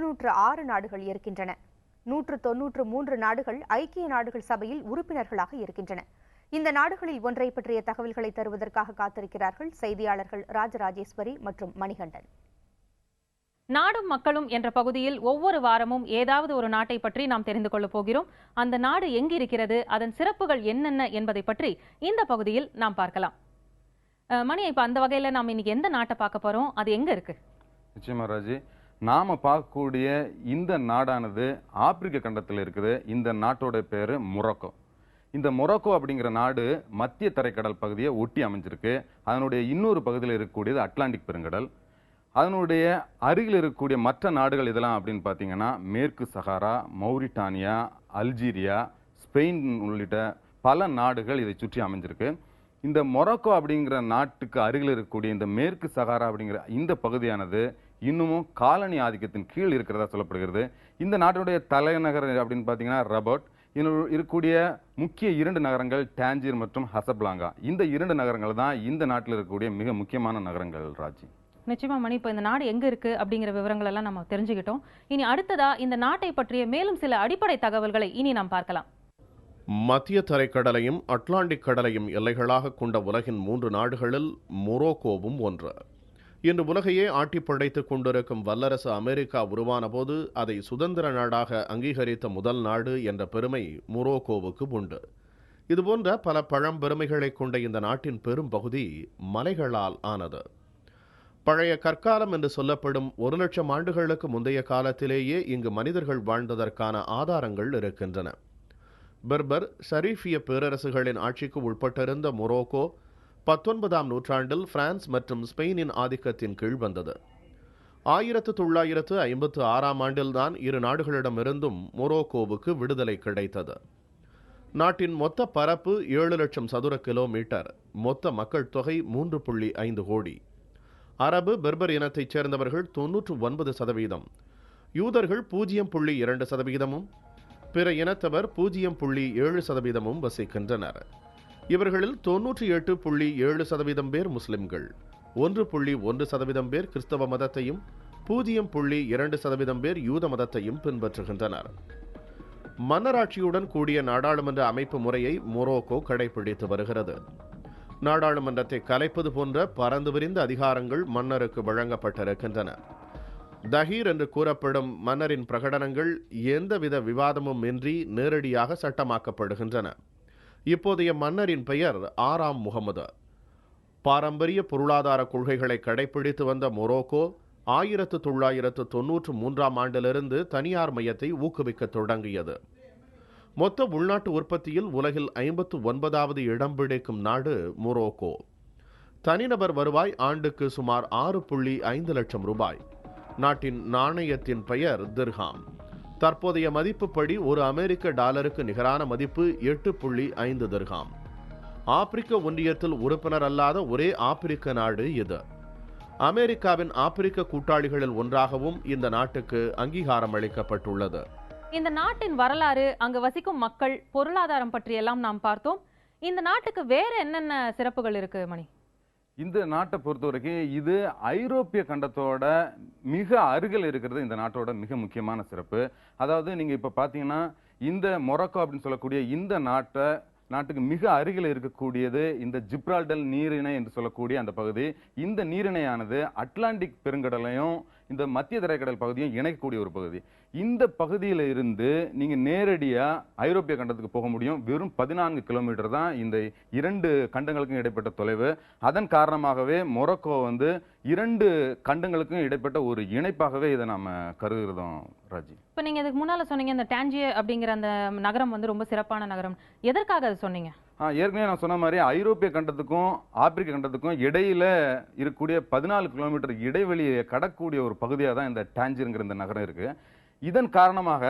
206 நாடுகள் இருக்கின்றன. 193 நாடுகள் ஐக்கிய நாடுகள் சபையில் உறுப்பினர்களாக இருக்கின்றன. இந்த நாடுகளில் ஒன்றை பற்றிய தகவல்களை தருவதற்காக காத்திருக்கிறார்கள் செய்தியாளர்கள் ராஜராஜேஸ்வரி மற்றும் மணிகண்டன். நாடும் மக்களும் என்ற பகுதியில் ஒவ்வொரு வாரமும் ஏதாவது ஒரு நாட்டை பற்றி நாம் தெரிந்து கொள்ளப் போகிறோம். அந்த நாடு எங்கிருக்கிறது, அதன் சிறப்புகள் என்னென்ன என்பதை பற்றி இந்த பகுதியில் நாம் பார்க்கலாம். மணி, இப்ப அந்த வகையில நாம் இன்னைக்கு எந்த நாட்டை பார்க்க போறோம், அது எங்க இருக்கு? நிச்சயமா ராஜி, நாம பார்க்கக்கூடிய இந்த நாடானது ஆப்பிரிக்க கண்டத்தில் இருக்குது. இந்த நாட்டோட பேரு மொரோக்கோ. இந்த மொரோக்கோ அப்படிங்கிற நாடு மத்திய தரைக்கடல் பகுதியை ஒட்டி அமைஞ்சிருக்கு. அதனுடைய இன்னொரு பகுதியில் இருக்கக்கூடியது அட்லாண்டிக் பெருங்கடல். அதனுடைய அருகில் இருக்கக்கூடிய மற்ற நாடுகள் இதெல்லாம் அப்படின்னு பார்த்தீங்கன்னா மேற்கு சஹாரா, மௌரிட்டானியா, அல்ஜீரியா, ஸ்பெயின் உள்ளிட்ட பல நாடுகள் இதை சுற்றி அமைஞ்சிருக்கு. இந்த மொரோக்கோ அப்படிங்கிற நாட்டுக்கு அருகில் இருக்கக்கூடிய இந்த மேற்கு சஹாரா அப்படிங்கிற இந்த பகுதியானது இன்னமும் காலனி ஆதிக்கத்தின் கீழ் இருக்கிறதா சொல்லப்படுகிறது. இந்த நாட்டினுடைய தலைநகர் அப்படின்னு பார்த்தீங்கன்னா ரபோட். இன்னும் இருக்கக்கூடிய முக்கிய 2 நகரங்கள் டான்ஜீர் மற்றும் ஹசப்லாங்கா. இந்த 2 நகரங்கள் தான் இந்த நாட்டில் இருக்கக்கூடிய மிக முக்கியமான நகரங்கள். ராஜி, நிச்சயமா மணி, இப்போ இந்த நாடு எங்க இருக்கு அப்படிங்கிற விவரங்கள் எல்லாம் நம்ம தெரிஞ்சுக்கிட்டோம். இனி அடுத்ததா இந்த நாட்டை பற்றிய மேலும் சில அடிப்படை தகவல்களை இனி நாம் பார்க்கலாம். மத்திய தரைக்கடலையும் அட்லாண்டிக் கடலையும் எல்லைகளாக கொண்ட உலகின் 3 நாடுகளில் மொரோக்கோவும் ஒன்று. இன்று உலகையே ஆட்டி படைத்துக் கொண்டிருக்கும் வல்லரசு அமெரிக்கா உருவான போது அதை சுதந்திர நாடாக அங்கீகரித்த முதல் நாடு என்ற பெருமை மொரோக்கோவுக்கு உண்டு. இதுபோன்ற பல பழம்பெருமைகளை கொண்ட இந்த நாட்டின் பெரும் பகுதி மலைகளால் ஆனது. பழைய கற்காலம் என்று சொல்லப்படும் 1,00,000 ஆண்டுகளுக்கு முந்தைய காலத்திலேயே இங்கு மனிதர்கள் வாழ்ந்ததற்கான ஆதாரங்கள் இருக்கின்றன. பெர்பர், ஷரீஃபிய பேரரசுகளின் ஆட்சிக்கு உட்பட்டிருந்த மொரோக்கோ 19ஆம் நூற்றாண்டில் பிரான்ஸ் மற்றும் ஸ்பெயினின் ஆதிக்கத்தின் கீழ் வந்தது. 1956ஆம் ஆண்டில்தான் இரு நாடுகளிடமிருந்தும் மொரோக்கோவுக்கு விடுதலை கிடைத்தது. நாட்டின் மொத்த பரப்பு 7 லட்சம் சதுர கிலோமீட்டர். மொத்த மக்கள் தொகை 3.5 கோடி. அரபு, பெர்பர் இனத்தைச் சேர்ந்தவர்கள் 99%, யூதர்கள் 0.2%, பிற இனத்தவர் 0.7% வசிக்கின்றனர். இவர்களில் 98.7% பேர் முஸ்லிம்கள், 1.1% பேர் கிறிஸ்தவ மதத்தையும் 0.2% பேர் யூத மதத்தையும் பின்பற்றுகின்றனர். மன்னராட்சியுடன் கூடிய நாடாளுமன்ற அமைப்பு முறையை மொரோக்கோ கடைபிடித்து வருகிறது. நாடாளுமன்றத்தை கலைப்பது போன்ற பரந்து விரிந்த அதிகாரங்கள் மன்னருக்கு வழங்கப்பட்டிருக்கின்றன. தஹீர் என்று கூறப்படும் மன்னரின் பிரகடனங்கள் எந்தவித விவாதமும் இன்றி நேரடியாக சட்டமாக்கப்படுகின்றன. இப்போதைய மன்னரின் பெயர் 6ஆம் முகமது. பாரம்பரிய பொருளாதார கொள்கைகளை கடைபிடித்து வந்த மொரோக்கோ 1993ஆம் ஆண்டிலிருந்து தனியார் மையத்தை ஊக்குவிக்க தொடங்கியது. மொத்த உள்நாட்டு உற்பத்தியில் உலகில் 59வது இடம் பிடிக்கும் நாடு மொரோக்கோ. தனிநபர் வருவாய் ஆண்டுக்கு சுமார் 6.5 லட்சம் ரூபாய். நாட்டின் நாணயத்தின் பெயர் திர்ஹாம். தற்போதைய மதிப்புப்படி ஒரு அமெரிக்க டாலருக்கு நிகரான மதிப்பு 8.5 திர்ஹாம். ஆப்பிரிக்க ஒன்றியத்தில் உறுப்பினர் அல்லாத ஒரே ஆப்பிரிக்க நாடு இது. அமெரிக்காவின் ஆப்பிரிக்க கூட்டாளிகளில் ஒன்றாகவும் இந்த நாட்டுக்கு அங்கீகாரம் அளிக்கப்பட்டுள்ளது. இந்த நாட்டின் வரலாறு, அங்கு வசிக்கும் மக்கள், பொருளாதாரம் பற்றியெல்லாம் நாம் பார்த்தோம். இந்த நாட்டுக்கு வேற என்னென்ன சிறப்புகள் இருக்கு மணி? இந்த நாட்டை பொறுத்த வரைக்கும் இது ஐரோப்பிய கண்டத்தோட மிக அருகில் இருக்கிறது இந்த நாட்டோட மிக முக்கியமான சிறப்பு. அதாவது நீங்க இப்ப பாத்தீங்கன்னா இந்த மொரோக்கோ அப்படின்னு சொல்லக்கூடிய இந்த நாட்டுக்கு மிக அருகில் இருக்கக்கூடியது இந்த ஜிப்ரால்டர் நீரிணை என்று சொல்லக்கூடிய அந்த பகுதி. இந்த நீரிணையானது அட்லாண்டிக் பெருங்கடலையும் இந்த மத்திய தரைக்கடல் பகுதியும் இணைக்கக்கூடிய ஒரு பகுதி. இந்த பகுதியில இருந்து நீங்க நேரடியா ஐரோப்பிய கண்டத்துக்கு போக முடியும். வெறும் 14 கிலோமீட்டர் தான் இந்த 2 கண்டங்களுக்கும் இடைப்பட்ட தொலைவு. அதன் காரணமாகவே மொரோக்கோ 2 கண்டங்களுக்கும் இடைப்பட்ட ஒரு இணைப்பாகவே இதை நாம கருதுகிறோம். ராஜி, இப்ப நீங்க இதுக்கு முன்னால சொன்னீங்க இந்த டான்ஜியர் அப்படிங்கிற அந்த நகரம் ரொம்ப சிறப்பான நகரம். எதற்காக அது சொன்னீங்க? ஏற்கனவே நான் சொன்ன மாதிரி ஐரோப்பிய கண்டத்துக்கும் ஆப்பிரிக்க கண்டத்துக்கும் இடையில இருக்கக்கூடிய 14 கிலோமீட்டர் இடைவெளியை கடக்கூடிய ஒரு பகுதியாக தான் இந்த டான்ஜியர்ங்கிற இந்த நகரம் இருக்கு. இதன் காரணமாக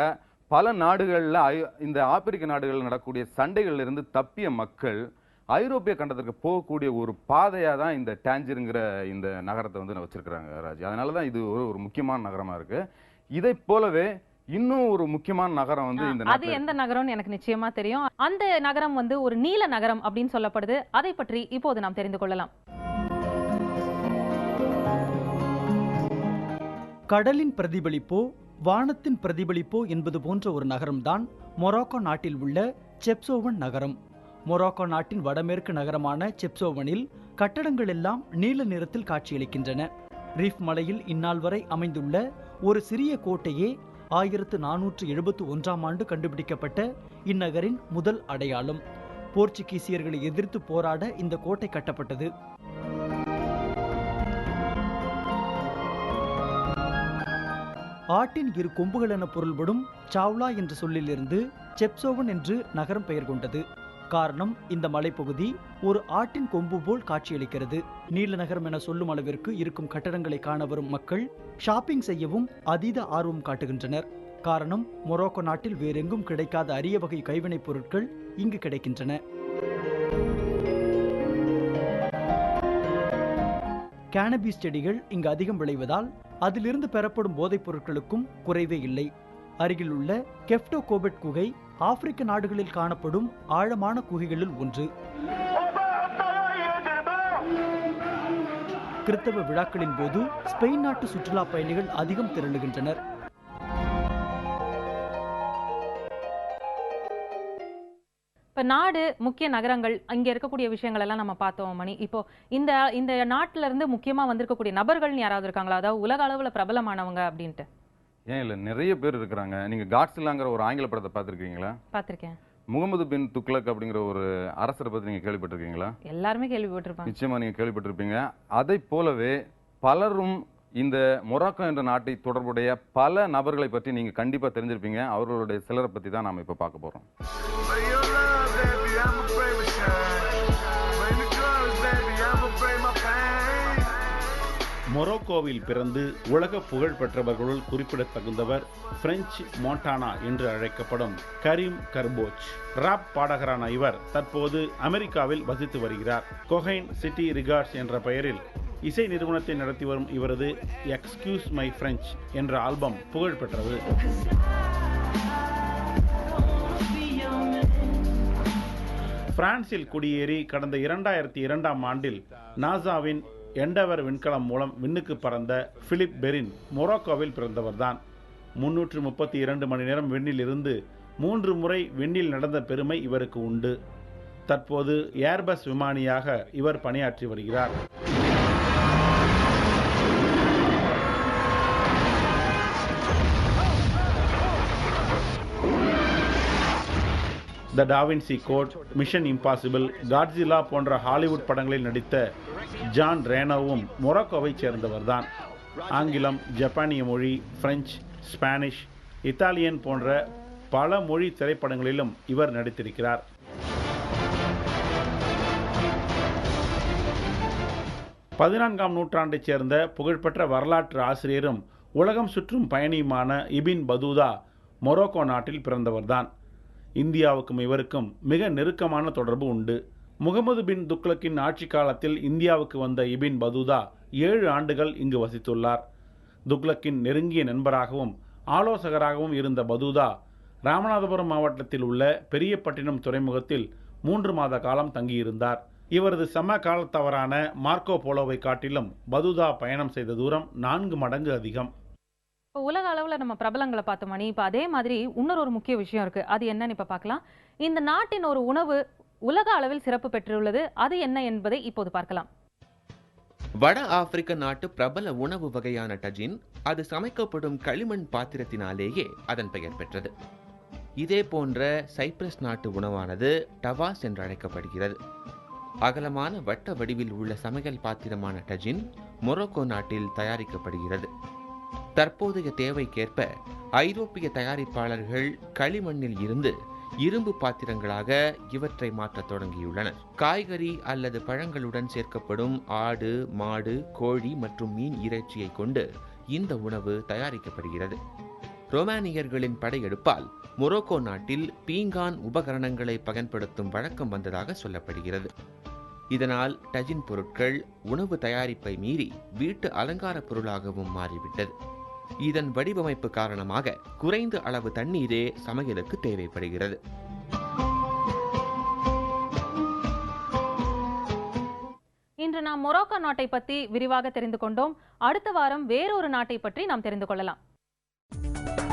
பல நாடுகளில் இந்த ஆப்பிரிக்க நாடுகளில் நடக்கக்கூடிய சண்டைகளில் இருந்து தப்பிய மக்கள் ஐரோப்பிய கண்டத்திற்கு போகக்கூடிய ஒரு பாதையாக தான் இந்த டான்ஜியர்ங்கிற இந்த நகரத்தை வச்சிருக்கிறாங்க ராஜி. அதனால தான் இது ஒரு முக்கியமான நகரமா இருக்கு. இதை போலவே இன்னும் ஒரு முக்கியமான நகரம் இந்த அது எந்த நகரம்னு எனக்கு நிச்சயமா தெரியும். அந்த நகரம் ஒரு நீல நகரம் அப்படின்னு சொல்லப்படுது. அதை பற்றி இப்போது நாம் தெரிந்து கொள்ளலாம். கடலின் பிரதிபலிப்போ வானத்தின் பிரதிபலிப்போ என்பது போன்ற ஒரு நகரம்தான் மொராக்கோ நாட்டில் உள்ள செப்சோவன் நகரம். மொராக்கோ நாட்டின் வடமேற்கு நகரமான செப்சோவனில் கட்டடங்கள் எல்லாம் நீல நிறத்தில் காட்சியளிக்கின்றன. ரீஃப் மலையில் இந்நாள் வரை அமைந்துள்ள ஒரு சிறிய கோட்டையே 1471ஆம் ஆண்டு கண்டுபிடிக்கப்பட்ட இந்நகரின் முதல் அடையாளம். போர்ச்சுகீசியர்களை எதிர்த்து போராட இந்த கோட்டை கட்டப்பட்டது. ஆட்டின் இரு கொம்புகள் என பொருள்படும் சாவ்லா என்ற சொல்லிலிருந்து செப்சோவன் என்று நகரம் பெயர் கொண்டது. காரணம், இந்த மலைப்பகுதி ஒரு ஆட்டின் கொம்பு போல் காட்சியளிக்கிறது. நீல நகரம் என சொல்லும் அளவிற்கு இருக்கும் கட்டடங்களை காண வரும் மக்கள் ஷாப்பிங் செய்யவும் அதீத ஆர்வம் காட்டுகின்றனர். காரணம், மொராக்கோ நாட்டில் வேறெங்கும் கிடைக்காத அரிய வகை கைவினைப் பொருட்கள் இங்கு கிடைக்கின்றன. கேனபீஸ் செடிகள் இங்கு அதிகம் விளைவதால் அதிலிருந்து பெறப்படும் போதைப் பொருட்களுக்கும் குறைவே இல்லை. அருகில் உள்ள கெப்டோ கோபெட் குகை ஆப்பிரிக்க நாடுகளில் காணப்படும் ஆழமான குகைகளில் ஒன்று. கிறிஸ்தவ விழாக்களின் போது ஸ்பெயின் நாட்டு சுற்றுலா பயணிகள் அதிகம் திரளுகின்றனர். இப்ப நாடு, முக்கிய நகரங்கள், இங்க இருக்கக்கூடிய விஷயங்கள் எல்லாம் நம்ம பார்த்தோம் மணி. இப்போ இந்த நாட்டுல இருந்து முக்கியமா வந்திருக்கக்கூடிய நபர்கள் யாராவது இருக்காங்களா, அதாவது உலக அளவுல பிரபலமானவங்க அப்படின்ட்டு? ஏன் இல்லை, நிறைய பேர் இருக்கிறாங்க. நீங்க காட்ஸில்லாங்கிற ஒரு ஆங்கில படத்தை பார்த்துருக்கீங்களா? பார்த்திருக்கேன். முகமது பின் துக்ளக் அப்படிங்கிற ஒரு அரசரை பத்தி நீங்க கேள்விப்பட்டிருக்கீங்களா? எல்லாருமே கேள்விப்பட்டிருப்பாங்க. நிச்சயமா நீங்க கேள்விப்பட்டிருப்பீங்க. அதை போலவே பலரும் இந்த மொராக்கோ என்ற நாட்டை தொடர்புடைய பல நபர்களை பற்றி நீங்க கண்டிப்பா தெரிஞ்சிருப்பீங்க. அவர்களுடைய சிலரை பத்தி தான் நாம இப்ப பார்க்க போறோம். மொராக்கோவில் பிறந்து உலக புகழ் பெற்றவர்களுள் குறிப்பிடத்தகுந்தவர் பிரெஞ்சு மோண்டானா என்று அழைக்கப்படும் கரீம் கர்போச். ராப் பாடகரான இவர் தற்போது அமெரிக்காவில் வசித்து வருகிறார். கொஹைன் சிட்டி ரிகார்ட்ஸ் என்ற பெயரில் இசை நிறுவனத்தை நடத்தி வரும் இவரது எக்ஸ்கியூஸ் மை பிரெஞ்ச் என்ற ஆல்பம் புகழ் பெற்றது. பிரான்சில் குடியேறி கடந்த 2002ஆம் ஆண்டில் நாசாவின் எண்டவர் விண்கலம் மூலம் விண்ணுக்கு பறந்த பிலிப் பெரின் மொராக்கோவில் பிறந்தவர்தான். 332 மணி நேரம் விண்ணில் இருந்து 3 முறை விண்ணில் நடந்த பெருமை இவருக்கு உண்டு. தற்போது ஏர்பஸ் விமானியாக இவர் பணியாற்றி வருகிறார். The Da Vinci code, mission impossible, Godzilla போன்ற ஹாலிவுட் படங்களில் நடித்த ஜான் ரேனோவும் மொராக்கோவைச் சேர்ந்தவர்தான். ஆங்கிலம், ஜப்பானிய மொழி, பிரெஞ்சு, ஸ்பானிஷ், இத்தாலியன் போன்ற பல மொழி திரைப்படங்களிலும் இவர் நடித்திருக்கிறார். பதினான்காம் நூற்றாண்டைச் சேர்ந்த புகழ்பெற்ற வரலாற்று ஆசிரியரும் உலகம் சுற்றும் பயணியுமான இபின் பதூதா மொராக்கோ நாட்டில் பிறந்தவர்தான். இந்தியாவுக்கும் இவருக்கும் மிக நெருக்கமான தொடர்பு உண்டு. முகமது பின் துக்ளக்கின் ஆட்சி காலத்தில் இந்தியாவுக்கு வந்த இபின் பதூதா 7 ஆண்டுகள் இங்கு வசித்துள்ளார். துக்ளக்கின் நெருங்கிய நண்பராகவும் ஆலோசகராகவும் இருந்த பதூதா ராமநாதபுரம் மாவட்டத்தில் உள்ள பெரியப்பட்டினம் துறைமுகத்தில் 3 மாத காலம் தங்கியிருந்தார். இவரது சம காலத்தவரான மார்க்கோ போலோவை காட்டிலும் பதூதா பயணம் செய்த தூரம் 4 மடங்கு அதிகம். இப்போ உலக அளவில் நம்ம பிரபலங்களை பார்த்தோம் மணி. இப்போ அதே மாதிரி இன்னொரு முக்கிய விஷயம் இருக்கு. அது என்னன்னு இப்போ பார்க்கலாம். இந்த நாட்டின் ஒரு உணவு உலக அளவில் சிறப்பு பெற்றுள்ளது. அது என்ன என்பதை இப்போது பார்க்கலாம். வட ஆப்பிரிக்க நாட்டு பிரபல உணவு வகையான டஜின், அது சமைக்கப்படும் களிமண் பாத்திரத்தினாலேயே அதன் பெயர் பெற்றது. இதே போன்ற சைப்ரஸ் நாட்டு உணவானது டவாஸ் என்று அழைக்கப்படுகிறது. அகலமான வட்ட வடிவில் உள்ள சமையல் பாத்திரமான டஜின் மொராக்கோ நாட்டில் தயாரிக்கப்படுகிறது. தற்போதைய தேவைக்கேற்ப ஐரோப்பிய தயாரிப்பாளர்கள் களிமண்ணில் இருந்து இரும்பு பாத்திரங்களாக இவற்றை மாற்றத் தொடங்கியுள்ளனர். காய்கறி அல்லது பழங்களுடன் சேர்க்கப்படும் ஆடு, மாடு, கோழி மற்றும் மீன் இறைச்சியை கொண்டு இந்த உணவு தயாரிக்கப்படுகிறது. ரோமானியர்களின் படையெடுப்பால் மொராக்கோ நாட்டில் பீங்கான் உபகரணங்களை பயன்படுத்தும் வழக்கம் வந்ததாக சொல்லப்படுகிறது. இதனால் டஜின் பொருட்கள் உணவு தயாரிப்பை மீறி வீட்டு அலங்கார பொருளாகவும் மாறிவிட்டது. இதன் வடிவமைப்பு காரணமாக குறைந்த அளவு தண்ணீரே சமையலுக்கு தேவைப்படுகிறது. இன்று நாம் மொராக்கோ நாட்டை பற்றி விரிவாக தெரிந்து கொண்டோம். அடுத்த வாரம் வேறொரு நாட்டை பற்றி நாம் தெரிந்து கொள்ளலாம். வணக்கம்.